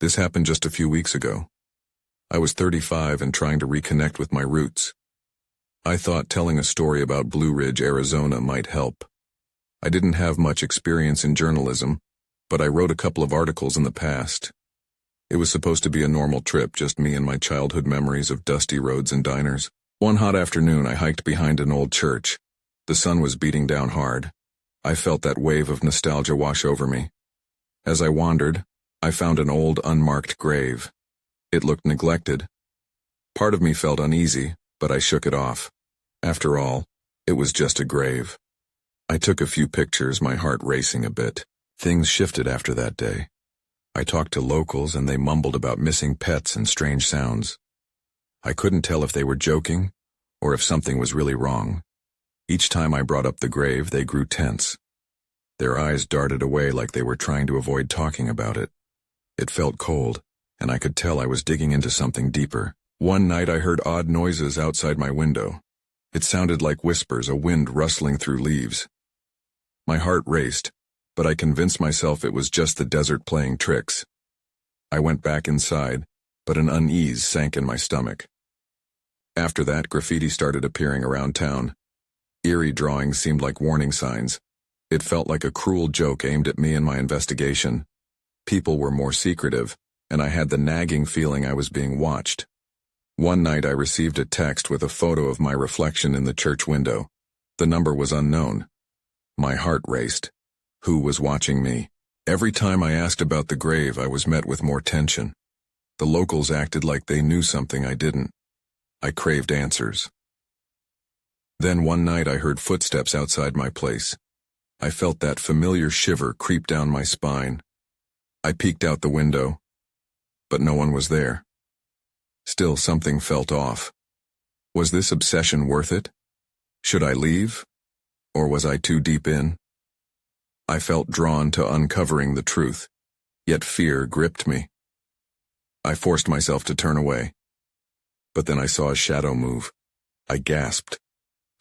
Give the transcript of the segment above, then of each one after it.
This happened just a few weeks ago. I was 35 and trying to reconnect with my roots. I thought telling a story about Blue Ridge, Arizona might help. I didn't have much experience in journalism, but I wrote a couple of articles in the past. It was supposed to be a normal trip, just me and my childhood memories of dusty roads and diners. One hot afternoon, I hiked behind an old church. The sun was beating down hard. I felt that wave of nostalgia wash over me. As I wandered, I found an old, unmarked grave. It looked neglected. Part of me felt uneasy, but I shook it off. After all, it was just a grave. I took a few pictures, my heart racing a bit. Things shifted after that day. I talked to locals and they mumbled about missing pets and strange sounds. I couldn't tell if they were joking or if something was really wrong. Each time I brought up the grave, they grew tense. Their eyes darted away like they were trying to avoid talking about it. It felt cold, and I could tell I was digging into something deeper. One night I heard odd noises outside my window. It sounded like whispers, a wind rustling through leaves. My heart raced, but I convinced myself it was just the desert playing tricks. I went back inside, but an unease sank in my stomach. After that, graffiti started appearing around town. Eerie drawings seemed like warning signs. It felt like a cruel joke aimed at me and my investigation. People were more secretive, and I had the nagging feeling I was being watched. One night I received a text with a photo of my reflection in the church window. The number was unknown. My heart raced. Who was watching me? Every time I asked about the grave, I was met with more tension. The locals acted like they knew something I didn't. I craved answers. Then one night I heard footsteps outside my place. I felt that familiar shiver creep down my spine. I peeked out the window, but no one was there. Still, something felt off. Was this obsession worth it? Should I leave? Or was I too deep in? I felt drawn to uncovering the truth, yet fear gripped me. I forced myself to turn away. But then I saw a shadow move. I gasped.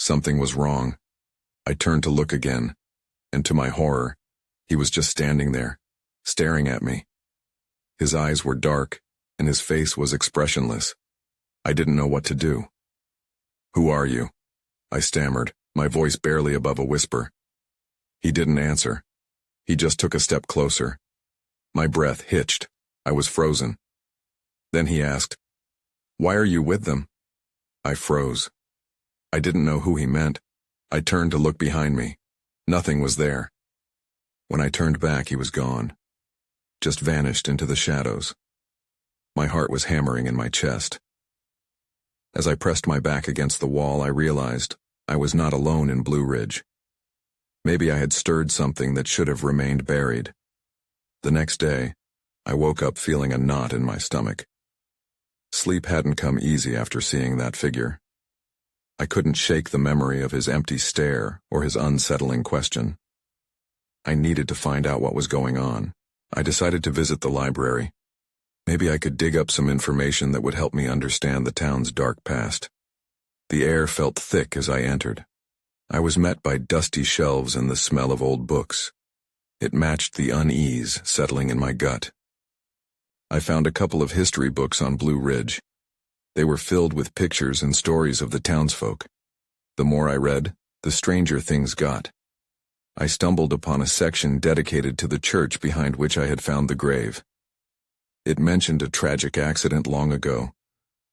Something was wrong. I turned to look again, and to my horror, he was just standing there, staring at me. His eyes were dark, and his face was expressionless. I didn't know what to do. "Who are you?" I stammered, my voice barely above a whisper. He didn't answer. He just took a step closer. My breath hitched. I was frozen. Then he asked, "Why are you with them?" I froze. I didn't know who he meant. I turned to look behind me. Nothing was there. When I turned back, he was gone. Just vanished into the shadows. My heart was hammering in my chest. As I pressed my back against the wall, I realized I was not alone in Blue Ridge. Maybe I had stirred something that should have remained buried. The next day, I woke up feeling a knot in my stomach. Sleep hadn't come easy after seeing that figure. I couldn't shake the memory of his empty stare or his unsettling question. I needed to find out what was going on. I decided to visit the library. Maybe I could dig up some information that would help me understand the town's dark past. The air felt thick as I entered. I was met by dusty shelves and the smell of old books. It matched the unease settling in my gut. I found a couple of history books on Blue Ridge. They were filled with pictures and stories of the townsfolk. The more I read, the stranger things got. I stumbled upon a section dedicated to the church behind which I had found the grave. It mentioned a tragic accident long ago,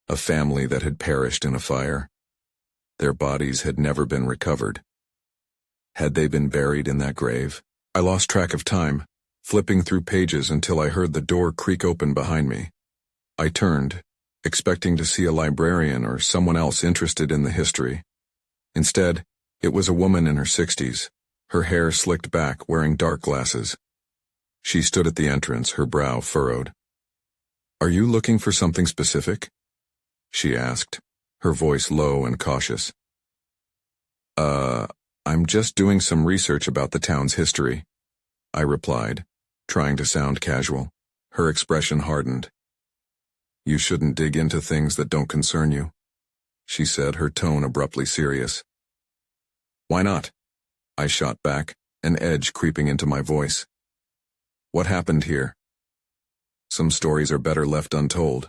a family that had perished in a fire. Their bodies had never been recovered. Had they been buried in that grave? I lost track of time, flipping through pages until I heard the door creak open behind me. I turned, expecting to see a librarian or someone else interested in the history. Instead, it was a woman in her 60s, her hair slicked back, wearing dark glasses. She stood at the entrance, her brow furrowed. "Are you looking for something specific?" she asked, her voice low and cautious. I'm just doing some research about the town's history," I replied, trying to sound casual. Her expression hardened. "You shouldn't dig into things that don't concern you," she said, her tone abruptly serious. "Why not?" I shot back, an edge creeping into my voice. "What happened here?" Some stories are better left untold.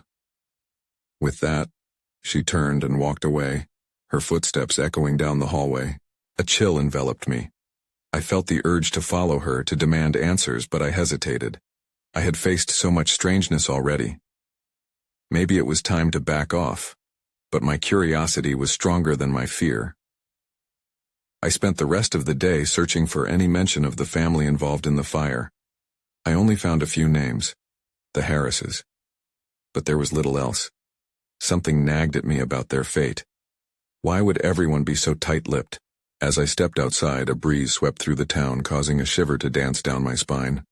With that, she turned and walked away, her footsteps echoing down the hallway. A chill enveloped me. I felt the urge to follow her, to demand answers, but I hesitated. I had faced so much strangeness already. Maybe it was time to back off, but my curiosity was stronger than my fear. I spent the rest of the day searching for any mention of the family involved in the fire. I only found a few names, the Harrises. But there was little else. Something nagged at me about their fate. Why would everyone be so tight-lipped? As I stepped outside, a breeze swept through the town, causing a shiver to dance down my spine.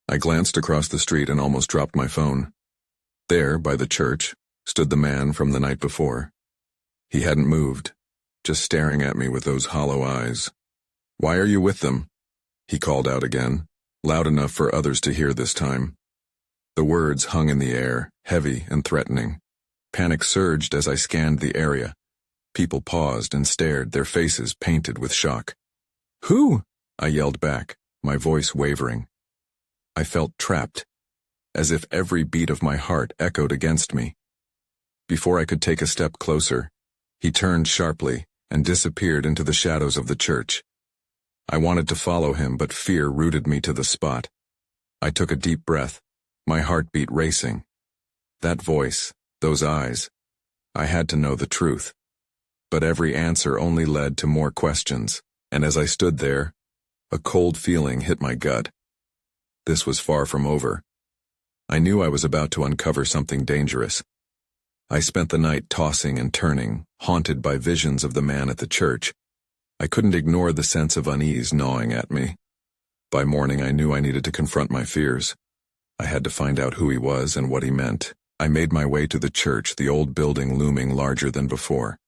I glanced across the street and almost dropped my phone. There, by the church, stood the man from the night before. He hadn't moved, just staring at me with those hollow eyes. "Why are you with them?" he called out again, loud enough for others to hear this time. The words hung in the air, heavy and threatening. Panic surged as I scanned the area. People paused and stared, their faces painted with shock. "Who?" I yelled back, my voice wavering. I felt trapped, as if every beat of my heart echoed against me. Before I could take a step closer, he turned sharply and disappeared into the shadows of the church. I wanted to follow him, but fear rooted me to the spot. I took a deep breath, my heartbeat racing. That voice, those eyes, I had to know the truth. But every answer only led to more questions, and as I stood there, a cold feeling hit my gut. This was far from over. I knew I was about to uncover something dangerous. I spent the night tossing and turning, haunted by visions of the man at the church. I couldn't ignore the sense of unease gnawing at me. By morning, I knew I needed to confront my fears. I had to find out who he was and what he meant. I made my way to the church, the old building looming larger than before.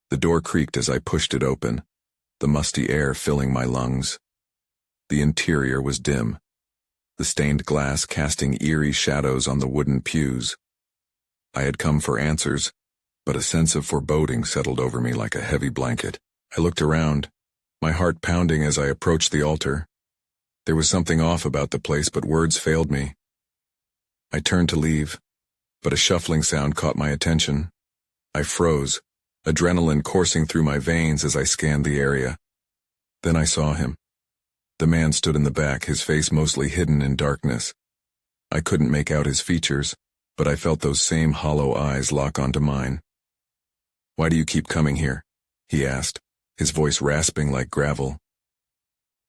The door creaked as I pushed it open, the musty air filling my lungs. The interior was dim, the stained glass casting eerie shadows on the wooden pews. I had come for answers, but a sense of foreboding settled over me like a heavy blanket. I looked around, my heart pounding as I approached the altar. There was something off about the place, but words failed me. I turned to leave, but a shuffling sound caught my attention. I froze, adrenaline coursing through my veins as I scanned the area. Then I saw him. The man stood in the back, his face mostly hidden in darkness. I couldn't make out his features, but I felt those same hollow eyes lock onto mine. "Why do you keep coming here?" he asked, his voice rasping like gravel.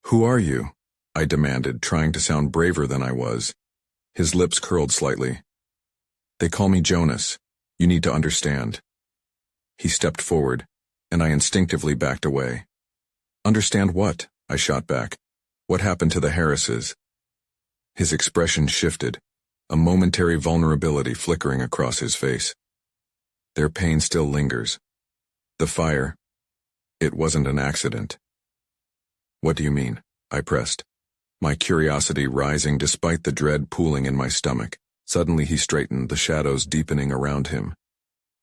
"Who are you?" I demanded, trying to sound braver than I was. His lips curled slightly. "They call me Jonas. You need to understand." He stepped forward, and I instinctively backed away. "Understand what?" I shot back. "What happened to the Harrises?" His expression shifted, a momentary vulnerability flickering across his face. "Their pain still lingers. The fire, it wasn't an accident." "What do you mean?" I pressed, my curiosity rising despite the dread pooling in my stomach. Suddenly he straightened, the shadows deepening around him.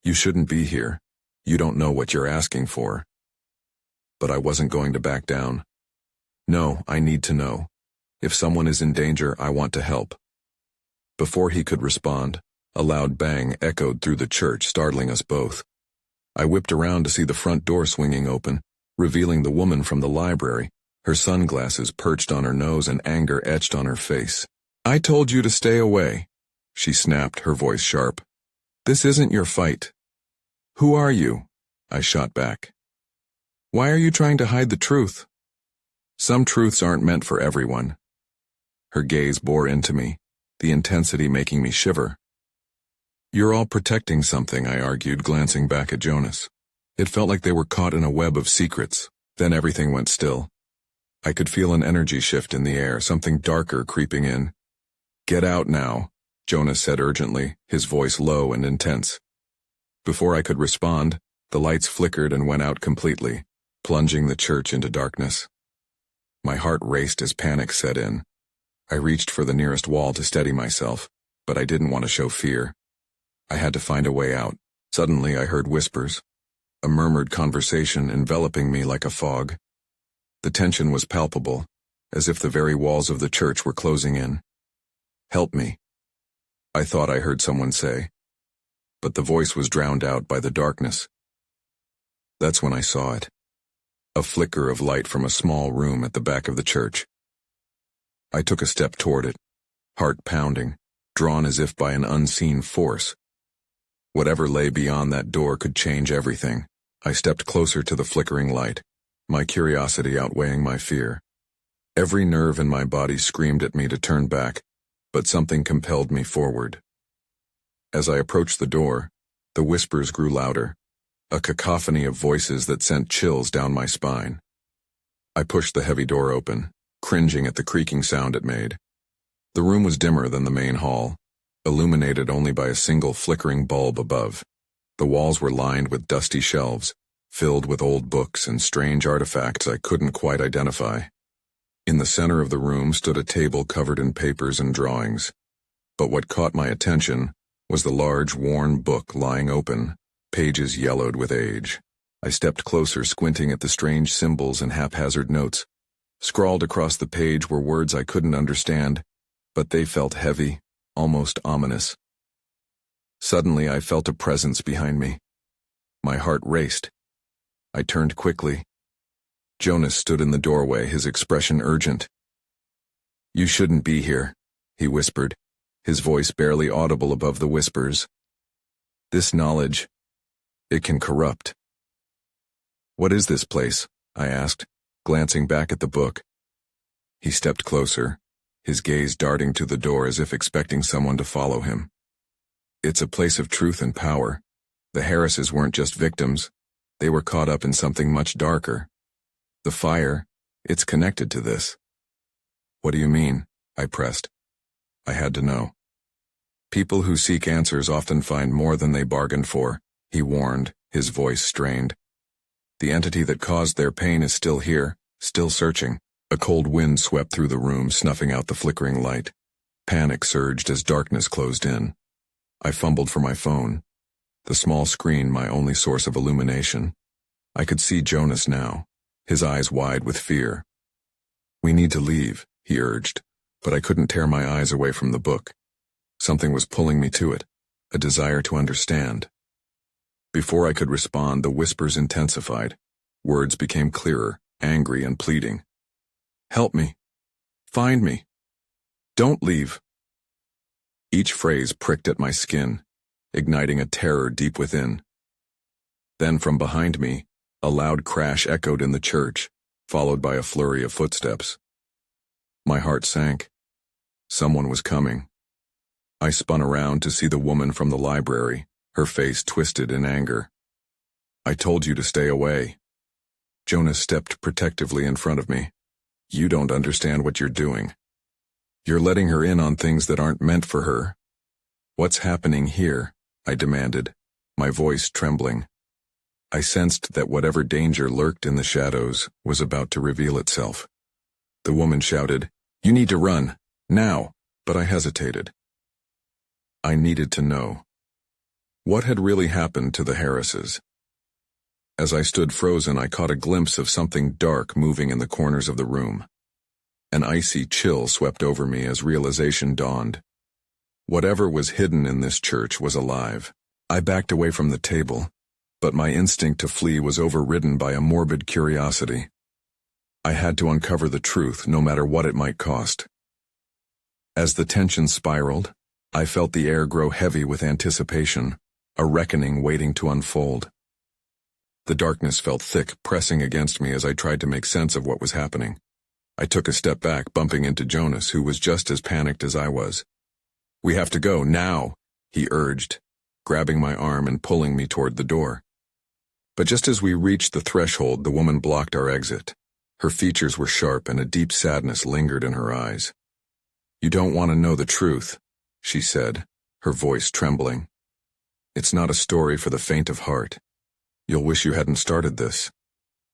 "You shouldn't be here. You don't know what you're asking for." But I wasn't going to back down. "No, I need to know. If someone is in danger, I want to help." Before he could respond, a loud bang echoed through the church, startling us both. I whipped around to see the front door swinging open, revealing the woman from the library, her sunglasses perched on her nose and anger etched on her face. "I told you to stay away," she snapped, her voice sharp. "This isn't your fight." "Who are you?" I shot back. "Why are you trying to hide the truth?" "Some truths aren't meant for everyone." Her gaze bore into me, the intensity making me shiver. "You're all protecting something," I argued, glancing back at Jonas. It felt like they were caught in a web of secrets. Then everything went still. I could feel an energy shift in the air, something darker creeping in. "Get out now," Jonas said urgently, his voice low and intense. Before I could respond, the lights flickered and went out completely, plunging the church into darkness. My heart raced as panic set in. I reached for the nearest wall to steady myself, but I didn't want to show fear. I had to find a way out. Suddenly I heard whispers, a murmured conversation enveloping me like a fog. The tension was palpable, as if the very walls of the church were closing in. "Help me." I thought I heard someone say, but the voice was drowned out by the darkness. That's when I saw it. A flicker of light from a small room at the back of the church. I took a step toward it, heart pounding, drawn as if by an unseen force. Whatever lay beyond that door could change everything. I stepped closer to the flickering light, my curiosity outweighing my fear. Every nerve in my body screamed at me to turn back, but something compelled me forward. As I approached the door, the whispers grew louder, a cacophony of voices that sent chills down my spine. I pushed the heavy door open, cringing at the creaking sound it made. The room was dimmer than the main hall, illuminated only by a single flickering bulb above. The walls were lined with dusty shelves, filled with old books and strange artifacts I couldn't quite identify. In the center of the room stood a table covered in papers and drawings, but what caught my attention was the large, worn book lying open, pages yellowed with age. I stepped closer, squinting at the strange symbols and haphazard notes. Scrawled across the page were words I couldn't understand, but they felt heavy, almost ominous. Suddenly I felt a presence behind me. My heart raced. I turned quickly. Jonas stood in the doorway, his expression urgent. "You shouldn't be here," he whispered, his voice barely audible above the whispers. "This knowledge, it can corrupt." "What is this place?" I asked, glancing back at the book. He stepped closer, his gaze darting to the door as if expecting someone to follow him. "It's a place of truth and power. The Harrises weren't just victims. They were caught up in something much darker. The fire, it's connected to this." "What do you mean?" I pressed. I had to know. "People who seek answers often find more than they bargained for," he warned, his voice strained. "The entity that caused their pain is still here, still searching." A cold wind swept through the room, snuffing out the flickering light. Panic surged as darkness closed in. I fumbled for my phone, the small screen my only source of illumination. I could see Jonas now, his eyes wide with fear. "We need to leave," he urged, but I couldn't tear my eyes away from the book. Something was pulling me to it, a desire to understand. Before I could respond, the whispers intensified. Words became clearer, angry and pleading. "Help me. Find me. Don't leave." Each phrase pricked at my skin, igniting a terror deep within. Then from behind me, a loud crash echoed in the church, followed by a flurry of footsteps. My heart sank. Someone was coming. I spun around to see the woman from the library, her face twisted in anger. "I told you to stay away." Jonas stepped protectively in front of me. "You don't understand what you're doing. You're letting her in on things that aren't meant for her." "What's happening here?" I demanded, my voice trembling. I sensed that whatever danger lurked in the shadows was about to reveal itself. The woman shouted, "You need to run, now," but I hesitated. I needed to know. What had really happened to the Harrises? As I stood frozen, I caught a glimpse of something dark moving in the corners of the room. An icy chill swept over me as realization dawned. Whatever was hidden in this church was alive. I backed away from the table, but my instinct to flee was overridden by a morbid curiosity. I had to uncover the truth, no matter what it might cost. As the tension spiraled, I felt the air grow heavy with anticipation, a reckoning waiting to unfold. The darkness felt thick, pressing against me as I tried to make sense of what was happening. I took a step back, bumping into Jonas, who was just as panicked as I was. "We have to go, now," he urged, grabbing my arm and pulling me toward the door. But just as we reached the threshold, the woman blocked our exit. Her features were sharp and a deep sadness lingered in her eyes. "You don't want to know the truth," she said, her voice trembling. "It's not a story for the faint of heart. You'll wish you hadn't started this."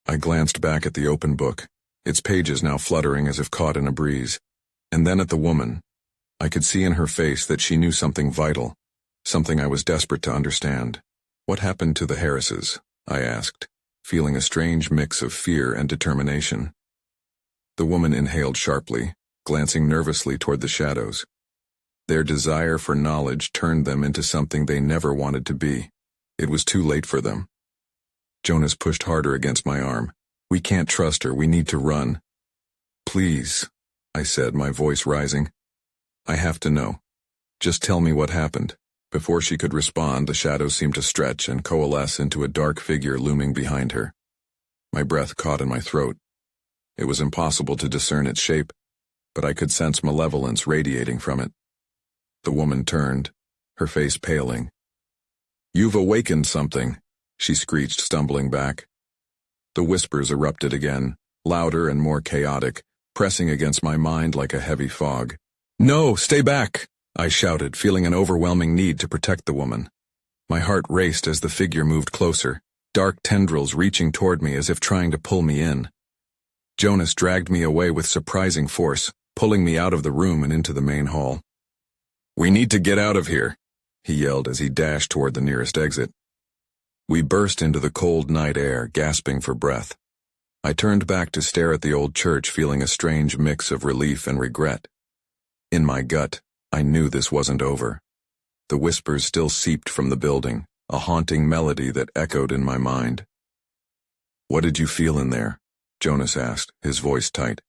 I glanced back at the open book, its pages now fluttering as if caught in a breeze, and then at the woman. I could see in her face that she knew something vital, something I was desperate to understand. "What happened to the Harrises?" I asked, feeling a strange mix of fear and determination. The woman inhaled sharply, glancing nervously toward the shadows. Their desire for knowledge turned them into something they never wanted to be. It was too late for them. Jonas pushed harder against my arm. "We can't trust her, we need to run." "Please," I said, my voice rising. "I have to know. Just tell me what happened." Before she could respond, the shadows seemed to stretch and coalesce into a dark figure looming behind her. My breath caught in my throat. It was impossible to discern its shape, but I could sense malevolence radiating from it. The woman turned, her face paling. "You've awakened something," she screeched, stumbling back. The whispers erupted again, louder and more chaotic, pressing against my mind like a heavy fog. "No, stay back!" I shouted, feeling an overwhelming need to protect the woman. My heart raced as the figure moved closer, dark tendrils reaching toward me as if trying to pull me in. Jonas dragged me away with surprising force, pulling me out of the room and into the main hall. "We need to get out of here," he yelled as he dashed toward the nearest exit. We burst into the cold night air, gasping for breath. I turned back to stare at the old church, feeling a strange mix of relief and regret. In my gut, I knew this wasn't over. The whispers still seeped from the building, a haunting melody that echoed in my mind. "What did you feel in there?" Jonas asked, his voice tight.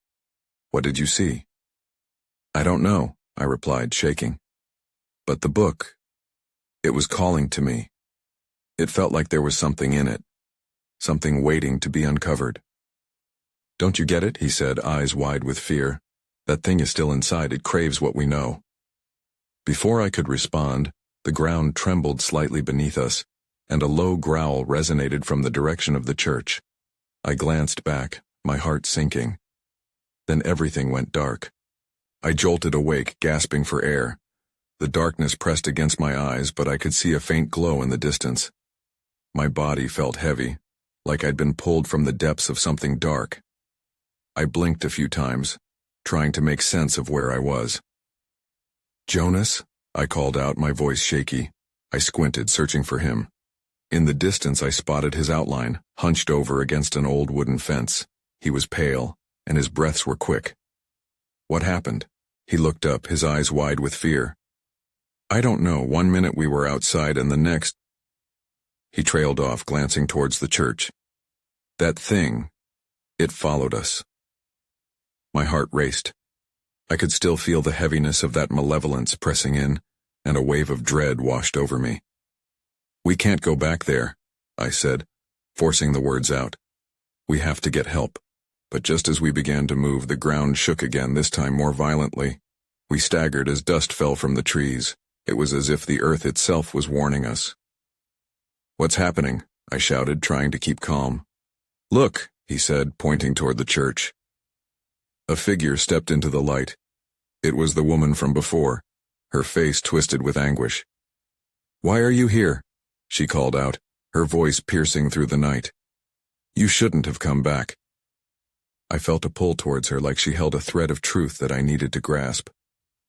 "What did you see?" "I don't know," I replied, shaking. "But the book, it was calling to me. It felt like there was something in it, something waiting to be uncovered." "Don't you get it?" he said, eyes wide with fear. "That thing is still inside. It craves what we know." Before I could respond, the ground trembled slightly beneath us, and a low growl resonated from the direction of the church. I glanced back, my heart sinking. Then everything went dark. I jolted awake, gasping for air. The darkness pressed against my eyes, but I could see a faint glow in the distance. My body felt heavy, like I'd been pulled from the depths of something dark. I blinked a few times, trying to make sense of where I was. "Jonas?" I called out, my voice shaky. I squinted, searching for him. In the distance I spotted his outline, hunched over against an old wooden fence. He was pale, and his breaths were quick. "What happened?" He looked up, his eyes wide with fear. "I don't know. One minute we were outside and the next—" He trailed off, glancing towards the church. "That thing, it followed us." My heart raced. I could still feel the heaviness of that malevolence pressing in, and a wave of dread washed over me. "We can't go back there," I said, forcing the words out. "We have to get help." But just as we began to move, the ground shook again, this time more violently. We staggered as dust fell from the trees. It was as if the earth itself was warning us. "What's happening?" I shouted, trying to keep calm. "Look," he said, pointing toward the church. A figure stepped into the light. It was the woman from before, her face twisted with anguish. "Why are you here?" she called out, her voice piercing through the night. "You shouldn't have come back." I felt a pull towards her, like she held a thread of truth that I needed to grasp.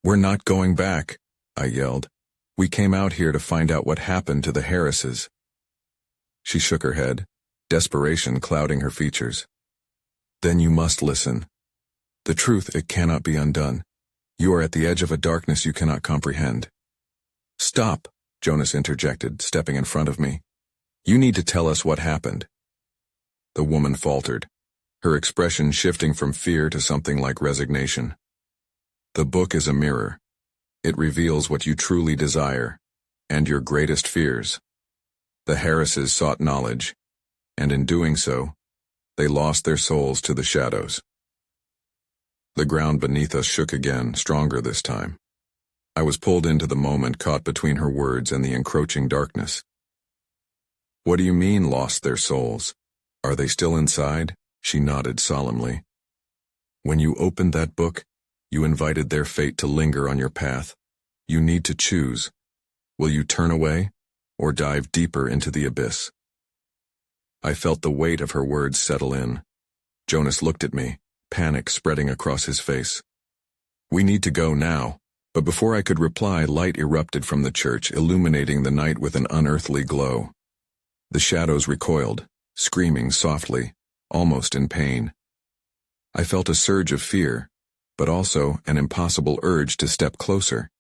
"We're not going back," I yelled. "We came out here to find out what happened to the Harrises." She shook her head, desperation clouding her features. "Then you must listen. The truth, it cannot be undone. You are at the edge of a darkness you cannot comprehend." "Stop," Jonas interjected, stepping in front of me. "You need to tell us what happened." The woman faltered, her expression shifting from fear to something like resignation. "The book is a mirror. It reveals what you truly desire, and your greatest fears. The Harrises sought knowledge, and in doing so, they lost their souls to the shadows." The ground beneath us shook again, stronger this time. I was pulled into the moment, caught between her words and the encroaching darkness. "What do you mean, lost their souls? Are they still inside?" She nodded solemnly. "When you opened that book, you invited their fate to linger on your path. You need to choose. Will you turn away, or dive deeper into the abyss?" I felt the weight of her words settle in. Jonas looked at me, panic spreading across his face. "We need to go now." But before I could reply, light erupted from the church, illuminating the night with an unearthly glow. The shadows recoiled, screaming softly, almost in pain. I felt a surge of fear, but also an impossible urge to step closer.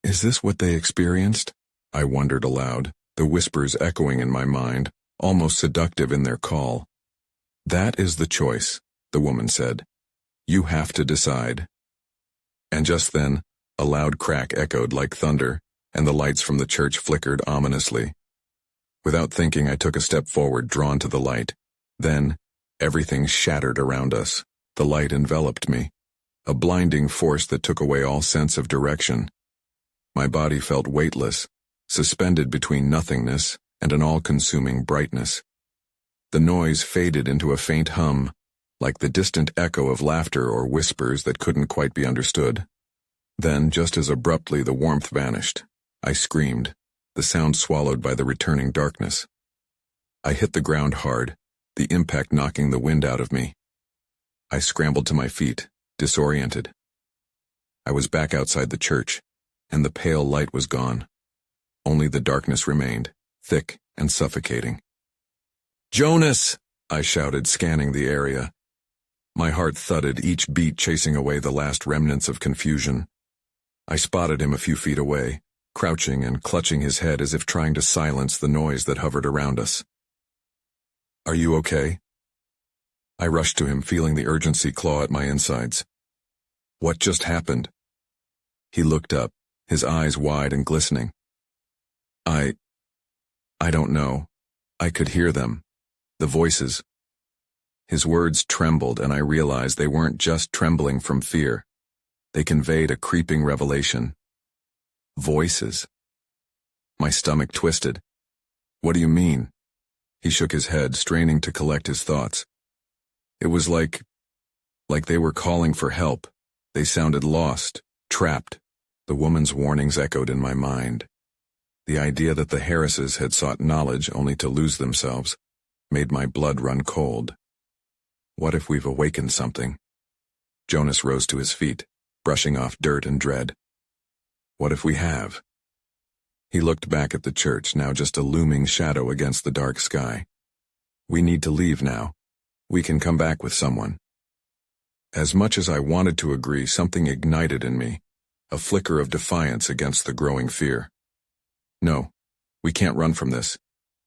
Is this what they experienced? I wondered aloud, the whispers echoing in my mind, almost seductive in their call. That is the choice, the woman said. You have to decide. And just then, a loud crack echoed like thunder, and the lights from the church flickered ominously. Without thinking, I took a step forward, drawn to the light. Then, everything shattered around us. The light enveloped me, a blinding force that took away all sense of direction. My body felt weightless, suspended between nothingness and an all-consuming brightness. The noise faded into a faint hum, like the distant echo of laughter or whispers that couldn't quite be understood. Then, just as abruptly, the warmth vanished. I screamed, the sound swallowed by the returning darkness. I hit the ground hard, the impact knocking the wind out of me. I scrambled to my feet, disoriented. I was back outside the church, and the pale light was gone. Only the darkness remained, thick and suffocating. "Jonas!" I shouted, scanning the area. My heart thudded, each beat chasing away the last remnants of confusion. I spotted him a few feet away, crouching and clutching his head as if trying to silence the noise that hovered around us. "Are you okay?" I rushed to him, feeling the urgency claw at my insides. "What just happened?" He looked up, his eyes wide and glistening. I don't know. I could hear them. The voices." His words trembled, and I realized they weren't just trembling from fear. They conveyed a creeping revelation. Voices. My stomach twisted. "What do you mean?" He shook his head, straining to collect his thoughts. It was like they were calling for help. They sounded lost, trapped. The woman's warnings echoed in my mind. The idea that the Harrises had sought knowledge only to lose themselves made my blood run cold. What if we've awakened something? Jonas rose to his feet, brushing off dirt and dread. What if we have? He looked back at the church, now just a looming shadow against the dark sky. We need to leave now. We can come back with someone. As much as I wanted to agree, something ignited in me, a flicker of defiance against the growing fear. No, we can't run from this.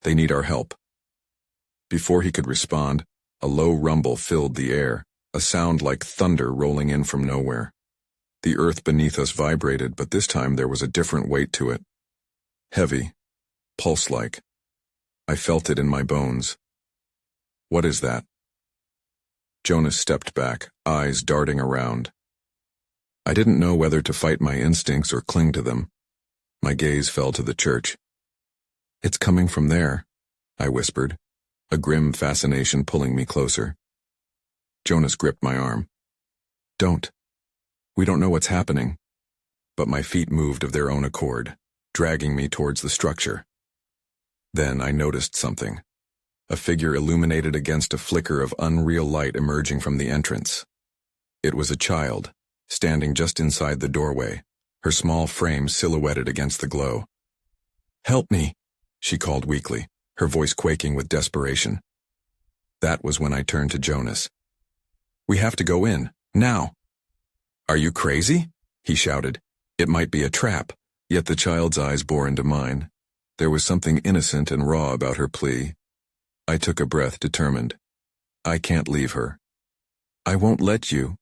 They need our help. Before he could respond, a low rumble filled the air, a sound like thunder rolling in from nowhere. The earth beneath us vibrated, but this time there was a different weight to it. Heavy, pulse-like. I felt it in my bones. What is that? Jonas stepped back, eyes darting around. I didn't know whether to fight my instincts or cling to them. My gaze fell to the church. It's coming from there, I whispered, a grim fascination pulling me closer. Jonas gripped my arm. Don't. We don't know what's happening. But my feet moved of their own accord, dragging me towards the structure. Then I noticed something. A figure illuminated against a flicker of unreal light emerging from the entrance. It was a child, standing just inside the doorway, her small frame silhouetted against the glow. "Help me," she called weakly, her voice quaking with desperation. That was when I turned to Jonas. "We have to go in, now." "Are you crazy?" he shouted. It might be a trap, yet the child's eyes bore into mine. There was something innocent and raw about her plea. I took a breath, determined. I can't leave her. "I won't let you."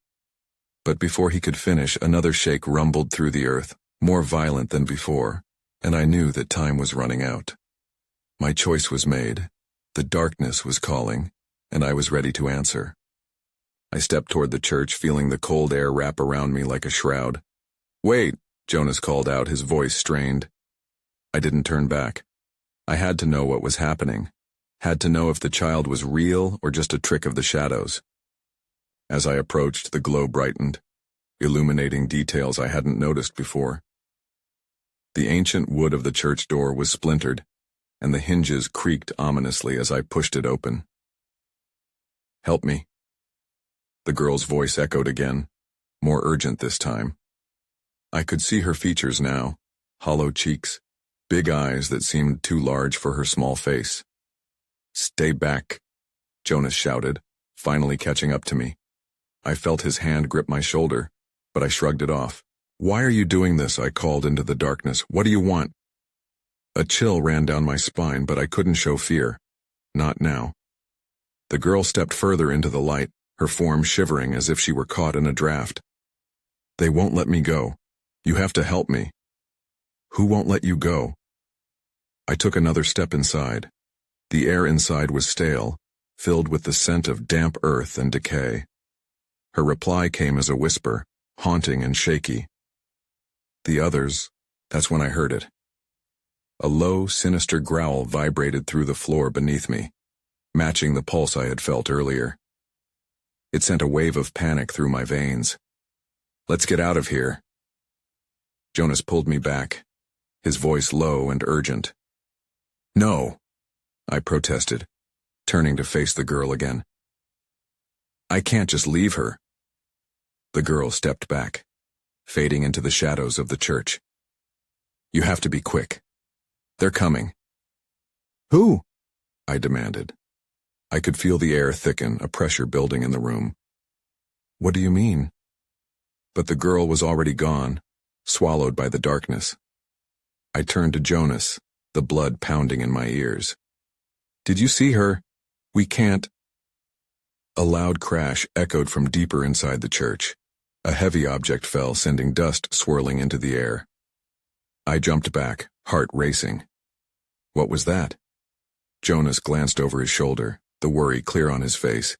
But before he could finish, another shake rumbled through the earth, more violent than before, and I knew that time was running out. My choice was made. The darkness was calling, and I was ready to answer. I stepped toward the church, feeling the cold air wrap around me like a shroud. "Wait," Jonas called out, his voice strained. I didn't turn back. I had to know what was happening. Had to know if the child was real or just a trick of the shadows. As I approached, the glow brightened, illuminating details I hadn't noticed before. The ancient wood of the church door was splintered, and the hinges creaked ominously as I pushed it open. "Help me." The girl's voice echoed again, more urgent this time. I could see her features now, hollow cheeks, big eyes that seemed too large for her small face. "Stay back," Jonas shouted, finally catching up to me. I felt his hand grip my shoulder, but I shrugged it off. "Why are you doing this?" I called into the darkness. "What do you want?" A chill ran down my spine, but I couldn't show fear. Not now. The girl stepped further into the light, her form shivering as if she were caught in a draft. "They won't let me go. You have to help me." "Who won't let you go?" I took another step inside. The air inside was stale, filled with the scent of damp earth and decay. Her reply came as a whisper, haunting and shaky. "The others," that's when I heard it. A low, sinister growl vibrated through the floor beneath me, matching the pulse I had felt earlier. It sent a wave of panic through my veins. "Let's get out of here." Jonas pulled me back, his voice low and urgent. "No," I protested, turning to face the girl again. "I can't just leave her." The girl stepped back, fading into the shadows of the church. "You have to be quick. They're coming." "Who?" I demanded. I could feel the air thicken, a pressure building in the room. "What do you mean?" But the girl was already gone, swallowed by the darkness. I turned to Jonas, the blood pounding in my ears. "Did you see her? We can't." A loud crash echoed from deeper inside the church. A heavy object fell, sending dust swirling into the air. I jumped back, heart racing. What was that? Jonas glanced over his shoulder, the worry clear on his face.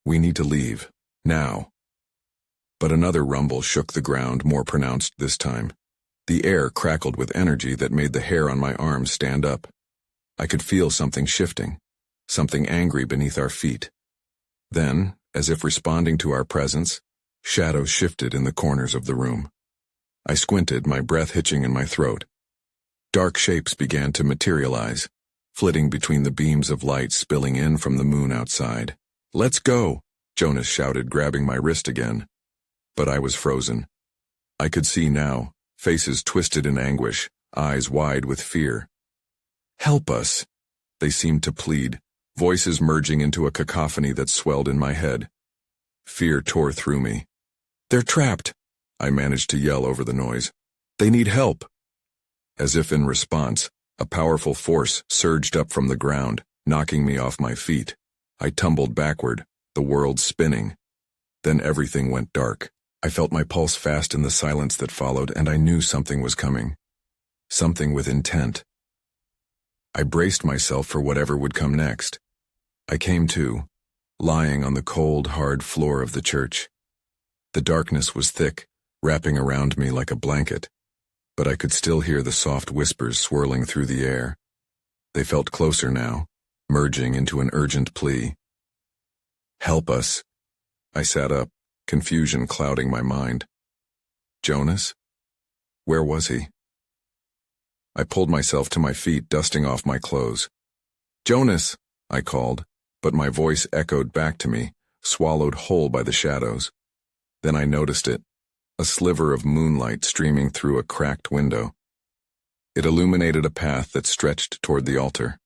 "We need to leave, now." But another rumble shook the ground, more pronounced this time. The air crackled with energy that made the hair on my arms stand up. I could feel something shifting, something angry beneath our feet. Then, as if responding to our presence, shadows shifted in the corners of the room. I squinted, my breath hitching in my throat. Dark shapes began to materialize, flitting between the beams of light spilling in from the moon outside. "Let's go," Jonas shouted, grabbing my wrist again. But I was frozen. I could see now, faces twisted in anguish, eyes wide with fear. "Help us," they seemed to plead, voices merging into a cacophony that swelled in my head. Fear tore through me. "They're trapped," I managed to yell over the noise. "They need help." As if in response, a powerful force surged up from the ground, knocking me off my feet. I tumbled backward, the world spinning. Then everything went dark. I felt my pulse fast in the silence that followed, and I knew something was coming. Something with intent. I braced myself for whatever would come next. I came to, lying on the cold, hard floor of the church. The darkness was thick, wrapping around me like a blanket, but I could still hear the soft whispers swirling through the air. They felt closer now, merging into an urgent plea. "Help us." I sat up, confusion clouding my mind. Jonas? Where was he? I pulled myself to my feet, dusting off my clothes. "Jonas," I called, but my voice echoed back to me, swallowed whole by the shadows. Then I noticed it, a sliver of moonlight streaming through a cracked window. It illuminated a path that stretched toward the altar.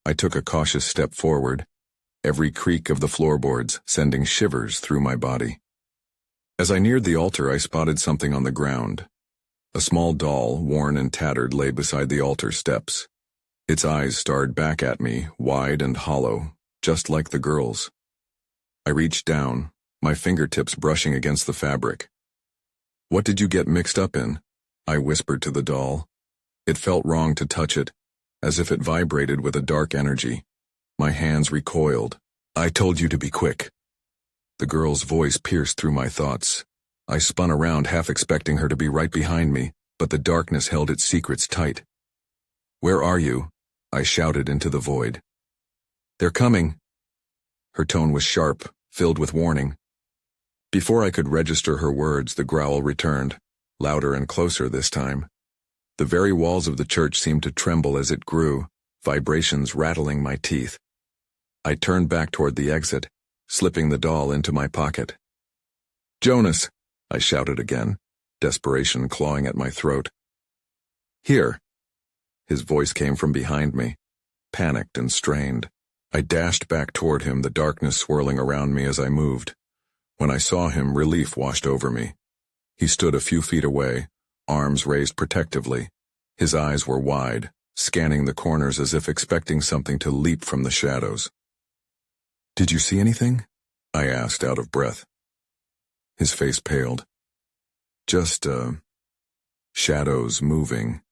I took a cautious step forward, every creak of the floorboards sending shivers through my body. As I neared the altar, I spotted something on the ground. A small doll, worn and tattered, lay beside the altar steps. Its eyes stared back at me, wide and hollow, just like the girl's. I reached down, my fingertips brushing against the fabric. "What did you get mixed up in?" I whispered to the doll. It felt wrong to touch it, as if it vibrated with a dark energy. My hands recoiled. "I told you to be quick." The girl's voice pierced through my thoughts. I spun around, half expecting her to be right behind me, but the darkness held its secrets tight. "Where are you?" I shouted into the void. "They're coming." Her tone was sharp, filled with warning. Before I could register her words, the growl returned, louder and closer this time. The very walls of the church seemed to tremble as it grew, vibrations rattling my teeth. I turned back toward the exit, slipping the doll into my pocket. "Jonas," I shouted again, desperation clawing at my throat. "Here." His voice came from behind me, panicked and strained. I dashed back toward him, the darkness swirling around me as I moved. When I saw him, relief washed over me. He stood a few feet away, arms raised protectively. His eyes were wide, scanning the corners as if expecting something to leap from the shadows. "Did you see anything?" I asked, out of breath. His face paled. "Just, shadows moving.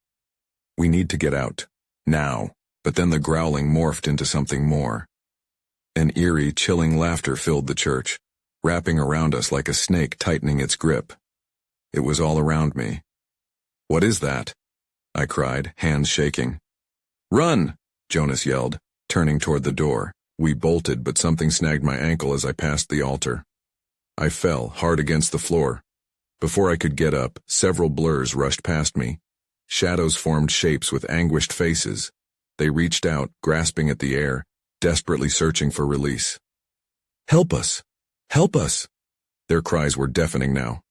We need to get out. Now." But then the growling morphed into something more. An eerie, chilling laughter filled the church, wrapping around us like a snake tightening its grip. It was all around me. "What is that?" I cried, hands shaking. "Run!" Jonas yelled, turning toward the door. We bolted, but something snagged my ankle as I passed the altar. I fell, hard against the floor. Before I could get up, several blurs rushed past me. Shadows formed shapes with anguished faces. They reached out, grasping at the air, desperately searching for release. "Help us! Help us!" Their cries were deafening now.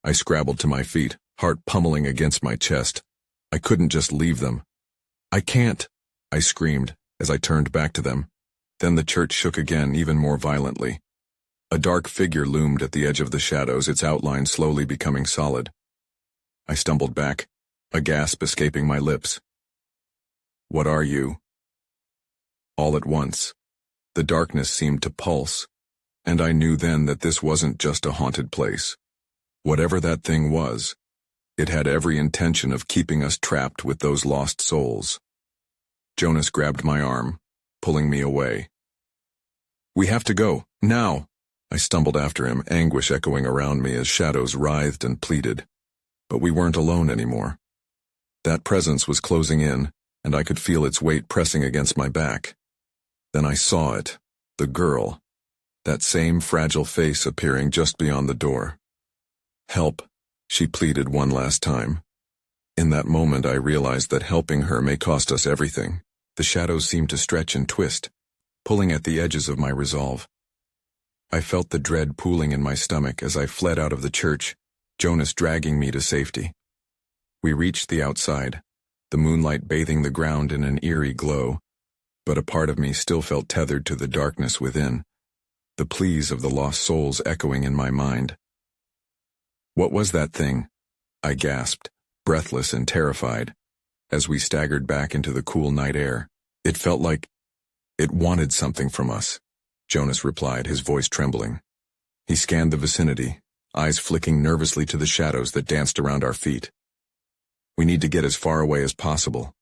I scrabbled to my feet, heart pummeling against my chest. I couldn't just leave them. "I can't!" I screamed as I turned back to them. Then the church shook again, even more violently. A dark figure loomed at the edge of the shadows, its outline slowly becoming solid. I stumbled back, a gasp escaping my lips. "What are you?" All at once, the darkness seemed to pulse, and I knew then that this wasn't just a haunted place. Whatever that thing was, it had every intention of keeping us trapped with those lost souls. Jonas grabbed my arm, pulling me away. "We have to go, now!" I stumbled after him, anguish echoing around me as shadows writhed and pleaded. But we weren't alone anymore. That presence was closing in, and I could feel its weight pressing against my back. Then I saw it, the girl, that same fragile face appearing just beyond the door. "Help," she pleaded one last time. In that moment I realized that helping her may cost us everything. The shadows seemed to stretch and twist, pulling at the edges of my resolve. I felt the dread pooling in my stomach as I fled out of the church, Jonas dragging me to safety. We reached the outside, the moonlight bathing the ground in an eerie glow, but a part of me still felt tethered to the darkness within, the pleas of the lost souls echoing in my mind. "What was that thing?" I gasped, breathless and terrified, as we staggered back into the cool night air. "It felt like it wanted something from us," Jonas replied, his voice trembling. He scanned the vicinity, eyes flicking nervously to the shadows that danced around our feet. "We need to get as far away as possible."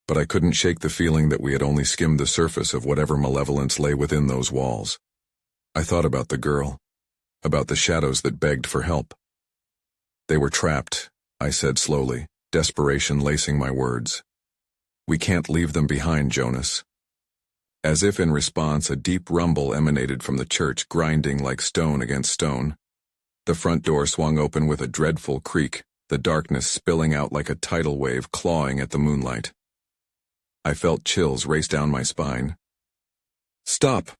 But I couldn't shake the feeling that we had only skimmed the surface of whatever malevolence lay within those walls. I thought about the girl, about the shadows that begged for help. "They were trapped," I said slowly, desperation lacing my words. "We can't leave them behind, Jonas." As if in response, a deep rumble emanated from the church, grinding like stone against stone. The front door swung open with a dreadful creak, the darkness spilling out like a tidal wave clawing at the moonlight. I felt chills race down my spine. "Stop!"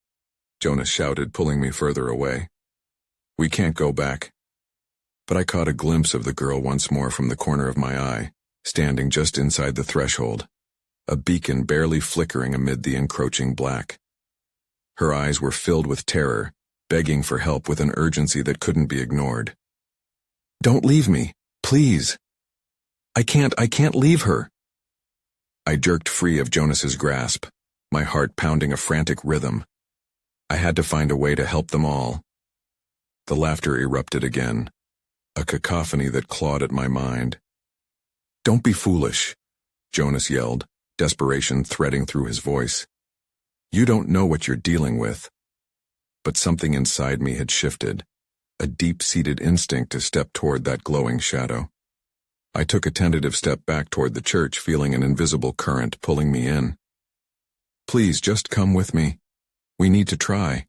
Jonas shouted, pulling me further away. "We can't go back." But I caught a glimpse of the girl once more from the corner of my eye, standing just inside the threshold, a beacon barely flickering amid the encroaching black. Her eyes were filled with terror, begging for help with an urgency that couldn't be ignored. "Don't leave me, please. I can't leave her." I jerked free of Jonas's grasp, my heart pounding a frantic rhythm. I had to find a way to help them all. The laughter erupted again, a cacophony that clawed at my mind. "Don't be foolish," Jonas yelled, desperation threading through his voice. "You don't know what you're dealing with." But something inside me had shifted, a deep-seated instinct to step toward that glowing shadow. I took a tentative step back toward the church, feeling an invisible current pulling me in. "Please, just come with me. We need to try."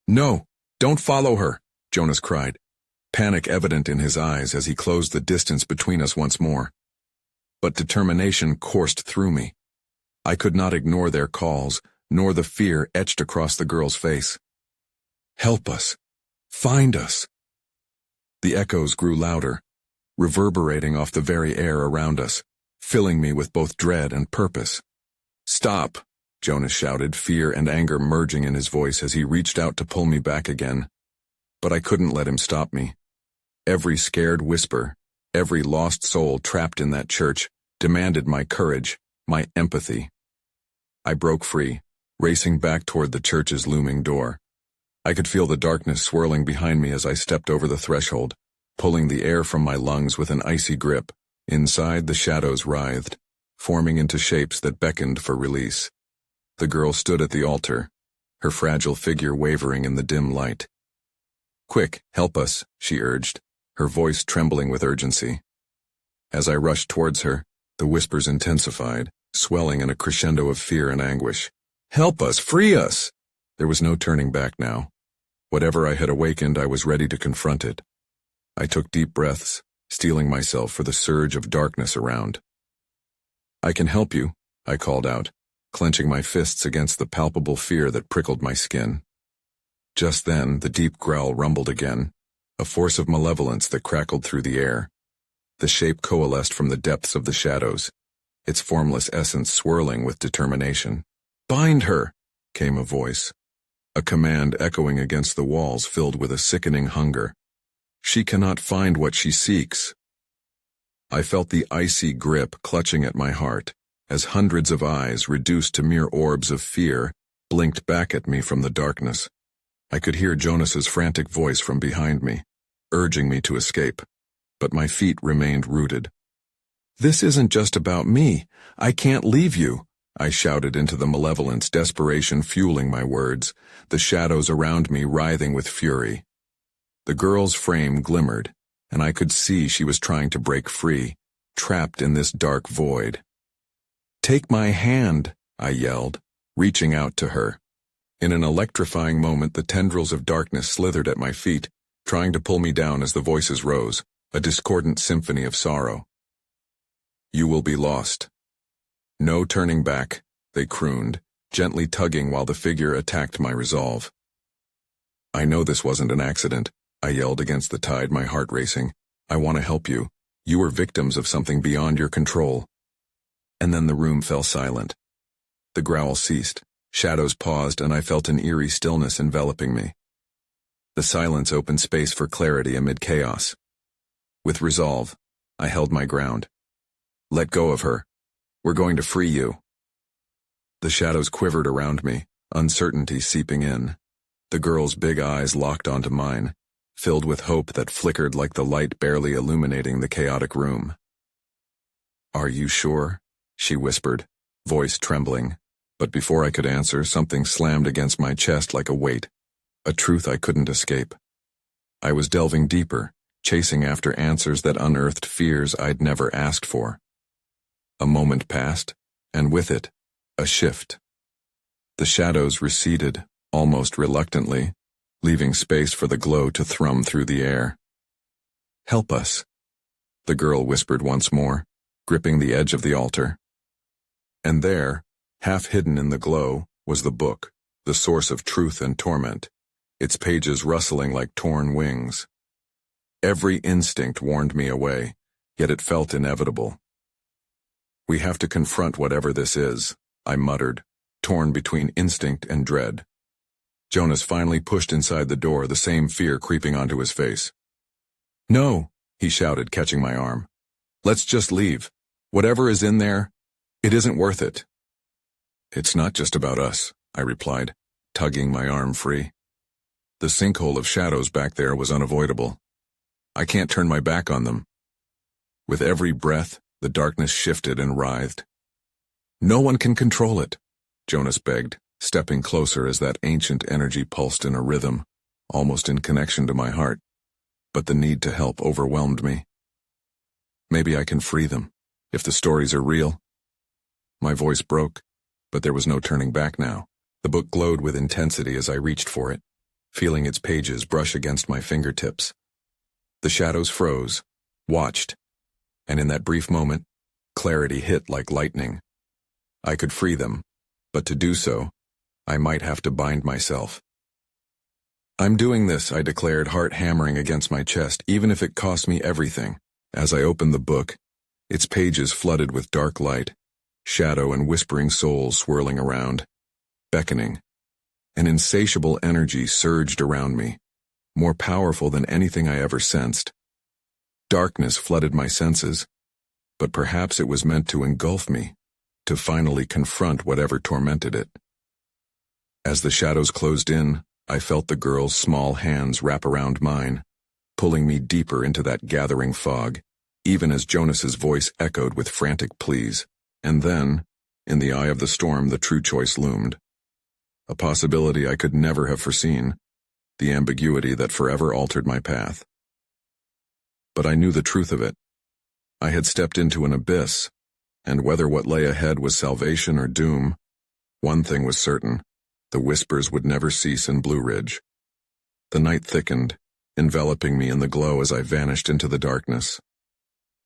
"No, don't follow her," Jonas cried, panic evident in his eyes as he closed the distance between us once more. But determination coursed through me. I could not ignore their calls, nor the fear etched across the girl's face. "Help us. Find us." The echoes grew louder, reverberating off the very air around us, filling me with both dread and purpose. "Stop," Jonas shouted, fear and anger merging in his voice as he reached out to pull me back again. But I couldn't let him stop me. Every scared whisper, every lost soul trapped in that church, demanded my courage, my empathy. I broke free, racing back toward the church's looming door. I could feel the darkness swirling behind me as I stepped over the threshold, pulling the air from my lungs with an icy grip. Inside, the shadows writhed, forming into shapes that beckoned for release. The girl stood at the altar, her fragile figure wavering in the dim light. "Quick, help us," she urged, her voice trembling with urgency. As I rushed towards her, the whispers intensified, swelling in a crescendo of fear and anguish. "Help us! Free us!" There was no turning back now. Whatever I had awakened, I was ready to confront it. I took deep breaths, steeling myself for the surge of darkness around. "I can help you," I called out, clenching my fists against the palpable fear that prickled my skin. Just then, the deep growl rumbled again, a force of malevolence that crackled through the air. The shape coalesced from the depths of the shadows, its formless essence swirling with determination. "Bind her!" came a voice, a command echoing against the walls filled with a sickening hunger. "She cannot find what she seeks." I felt the icy grip clutching at my heart, as hundreds of eyes, reduced to mere orbs of fear, blinked back at me from the darkness. I could hear Jonas's frantic voice from behind me, urging me to escape, but my feet remained rooted. "This isn't just about me. I can't leave you," I shouted into the malevolence, desperation fueling my words, the shadows around me writhing with fury. The girl's frame glimmered, and I could see she was trying to break free, trapped in this dark void. "Take my hand," I yelled, reaching out to her. In an electrifying moment, the tendrils of darkness slithered at my feet, trying to pull me down as the voices rose, a discordant symphony of sorrow. "You will be lost. No turning back," they crooned, gently tugging while the figure attacked my resolve. "I know this wasn't an accident," I yelled against the tide, my heart racing. "I want to help you. You were victims of something beyond your control." And then the room fell silent. The growl ceased, shadows paused, and I felt an eerie stillness enveloping me. The silence opened space for clarity amid chaos. With resolve, I held my ground. "Let go of her. We're going to free you." The shadows quivered around me, uncertainty seeping in. The girl's big eyes locked onto mine, filled with hope that flickered like the light barely illuminating the chaotic room. "Are you sure?" she whispered, voice trembling. But before I could answer, something slammed against my chest like a weight, a truth I couldn't escape. I was delving deeper, chasing after answers that unearthed fears I'd never asked for. A moment passed, and with it, a shift. The shadows receded, almost reluctantly, leaving space for the glow to thrum through the air. "Help us," the girl whispered once more, gripping the edge of the altar. And there, half hidden in the glow, was the book, the source of truth and torment, its pages rustling like torn wings. Every instinct warned me away, yet it felt inevitable. "We have to confront whatever this is," I muttered, torn between instinct and dread. Jonas finally pushed inside the door, the same fear creeping onto his face. "No," he shouted, catching my arm. "Let's just leave. Whatever is in there, it isn't worth it." "It's not just about us," I replied, tugging my arm free. The sinkhole of shadows back there was unavoidable. I can't turn my back on them. With every breath, the darkness shifted and writhed. "No one can control it," Jonas begged, stepping closer as that ancient energy pulsed in a rhythm, almost in connection to my heart. But the need to help overwhelmed me. "Maybe I can free them, if the stories are real." My voice broke, but there was no turning back now. The book glowed with intensity as I reached for it, feeling its pages brush against my fingertips. The shadows froze, watched, and in that brief moment, clarity hit like lightning. I could free them, but to do so, I might have to bind myself. "I'm doing this," I declared, heart hammering against my chest, "even if it costs me everything." As I opened the book, its pages flooded with dark light, shadow and whispering souls swirling around, beckoning. An insatiable energy surged around me, more powerful than anything I ever sensed, Darkness flooded my senses, but perhaps it was meant to engulf me, to finally confront whatever tormented it. As the shadows closed in, I felt the girl's small hands wrap around mine, pulling me deeper into that gathering fog, even as Jonas's voice echoed with frantic pleas. And then, in the eye of the storm, the true choice loomed. A possibility I could never have foreseen, the ambiguity that forever altered my path. But I knew the truth of it. I had stepped into an abyss, and whether what lay ahead was salvation or doom, one thing was certain: the whispers would never cease in Blue Ridge. The night thickened, enveloping me in the glow as I vanished into the darkness.